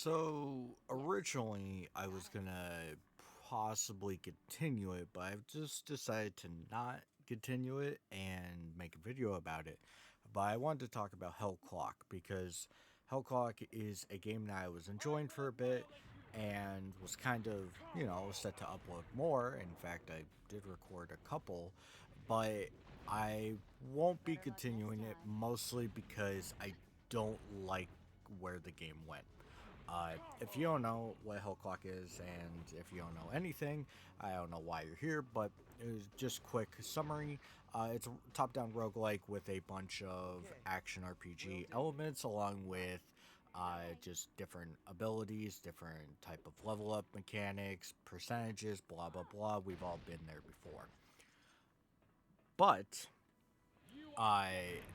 So originally, I was gonna possibly continue it, but I've just decided to not continue it and make a video about it. But I wanted to talk about Hell Clock because Hell Clock is a game that I was enjoying for a bit and was kind of, set to upload more. In fact, I did record a couple, but I won't be Better luck next continuing it time. mostly because I don't like where the game went. If you don't know what Hell Clock is, and if you don't know anything, I don't know why you're here, but it was just quick summary. It's a top-down roguelike with a bunch of Okay, action will RPG do. elements, along with No. just different abilities, different type of level up mechanics, percentages, blah blah blah. We've all been there before, but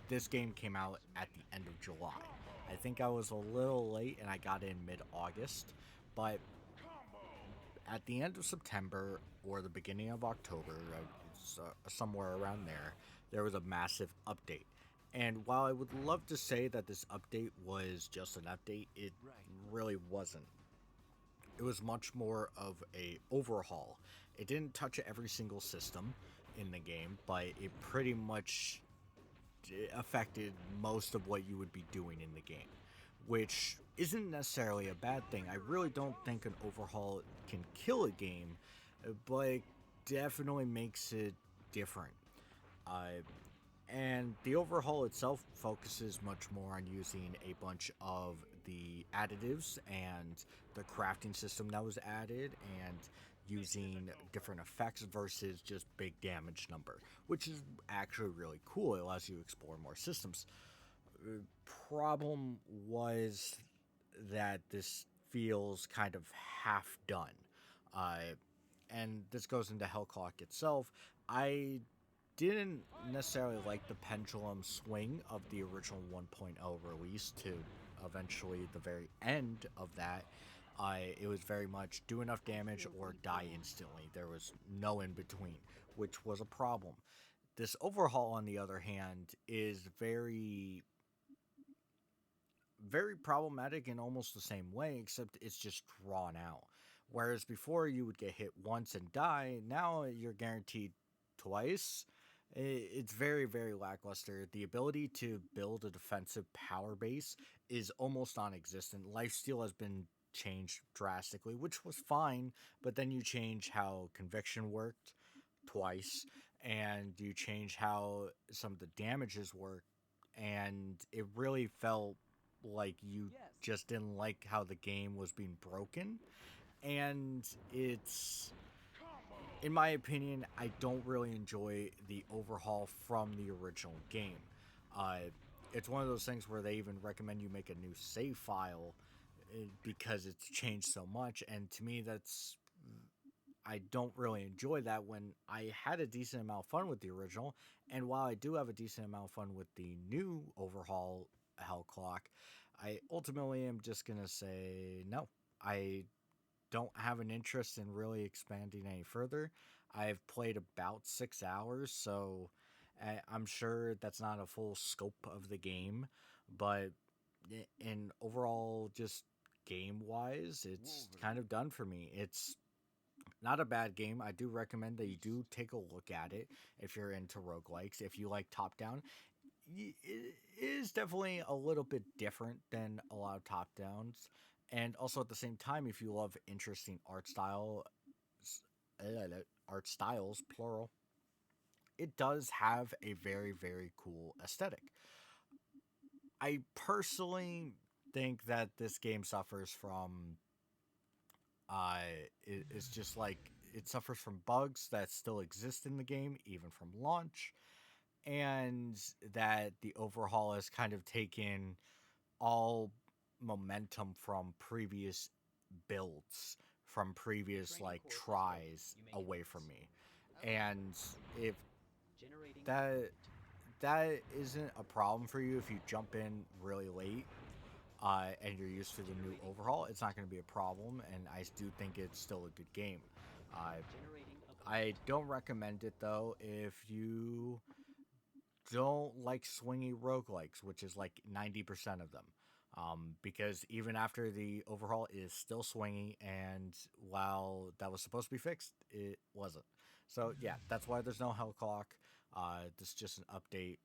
this game came out at the end of July. I think I was a little late and I got in mid August, but at the end of September or the beginning of October, somewhere around there was a massive update. And while I would love to say that this update was just an update, it Right. really wasn't. It was much more of a overhaul. It didn't touch every single system in the game, but it pretty much affected most of what you would be doing in the game, which isn't necessarily a bad thing. I really don't think an overhaul can kill a game, but it definitely makes it different. Uh, and the overhaul itself focuses much more on using a bunch of the additives and the crafting system that was added and using different effects versus just big damage number, which is actually really cool. It allows you to explore more systems. Problem was that this feels kind of half done. Uh, and this goes into Hellclock itself. I didn't necessarily like the pendulum swing of the original 1.0 release to eventually the very end of that. It was very much do enough damage or die instantly. There was no in between, which was a problem. This overhaul, on the other hand, is very problematic in almost the same way, except it's just drawn out. Whereas before you would get hit once and die, now you're guaranteed twice. It's very, very lackluster. The ability to build a defensive power base is almost non existent. Lifesteal has been changed drastically, which was fine, but then you change how conviction worked twice, and you change how some of the damages work, and it really felt like you Yes. just didn't like how the game was being broken. And it's, in my opinion, I don't really enjoy the overhaul from the original game. Uh, it's one of those things where they even recommend you make a new save file because it's changed so much. And to me, I don't really enjoy that when I had a decent amount of fun with the original. And while I do have a decent amount of fun with the new overhaul Hell Clock, I ultimately am just going to say no. I don't have an interest in really expanding any further. I've played about 6 hours, so I'm sure that's not a full scope of the game, but in overall, just game wise, it's kind of Wolverine. done for me. It's not a bad game. I do recommend that you do Beast. take a look at it if you're into roguelikes. If you like top down, it is definitely a little bit different than a lot of top downs. And also at the same time, if you love interesting art styles, plural, it does have a very, very cool aesthetic. I personally think that this game suffers from it's just like it suffers from bugs that still exist in the game, even from launch, and that the overhaul has kind of taken all momentum from previous builds, from previous Training like course is ready. tries You may away from commence. me. Okay. And if Generating that alert. that isn't a problem for you if you jump in really late and you're used to the new Generating overhaul, it's alert. not going to be a problem. And I do think it's still a good game. Uh, Generating I alert. don't recommend it though if you don't like swingy roguelikes, which is like 90% of them. Because even after the overhaul, it is still swingy, and while that was supposed to be fixed, it wasn't. So yeah, that's why there's no hell clock. This is just an update